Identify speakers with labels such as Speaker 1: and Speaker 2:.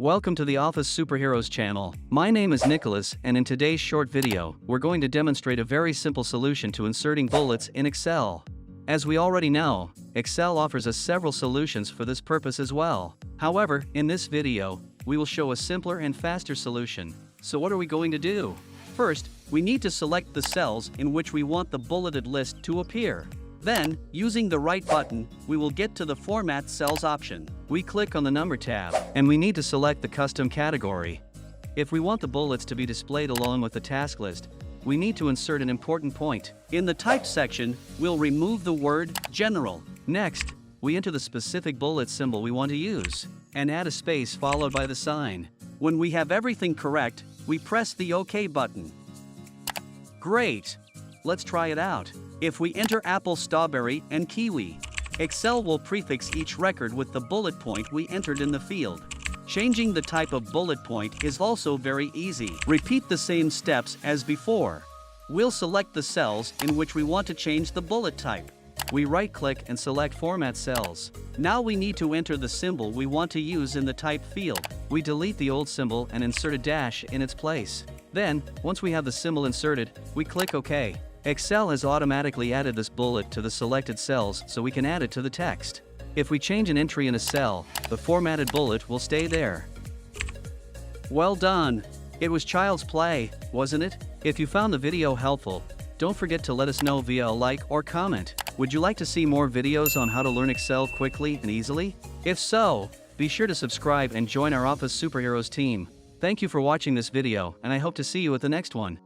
Speaker 1: Welcome to the Office Superheroes channel. My name is Nicholas, and in today's short video, we're going to demonstrate a very simple solution to inserting bullets in Excel. As we already know, Excel offers us several solutions for this purpose as well. However, in this video, we will show a simpler and faster solution. So what are we going to do? First, we need to select the cells in which we want the bulleted list to appear. Then, using the right button, we will get to the Format Cells option. We click on the Number tab, and we need to select the custom category. If we want the bullets to be displayed along with the task list, we need to insert an important point. In the Type section, we'll remove the word General. Next, we enter the specific bullet symbol we want to use, and add a space followed by the sign. When we have everything correct, we press the OK button. Great! Let's try it out. If we enter apple, strawberry, and kiwi, Excel will prefix each record with the bullet point we entered in the field. Changing the type of bullet point is also very easy. Repeat the same steps as before. We'll select the cells in which we want to change the bullet type. We right-click and select Format Cells. Now we need to enter the symbol we want to use in the Type field. We delete the old symbol and insert a dash in its place. Then, once we have the symbol inserted, we click OK. Excel has automatically added this bullet to the selected cells so we can add it to the text. If we change an entry in a cell, the formatted bullet will stay there. Well done! It was child's play, wasn't it? If you found the video helpful, don't forget to let us know via a like or comment. Would you like to see more videos on how to learn Excel quickly and easily? If so, be sure to subscribe and join our Office Superheroes team. Thank you for watching this video, and I hope to see you at the next one.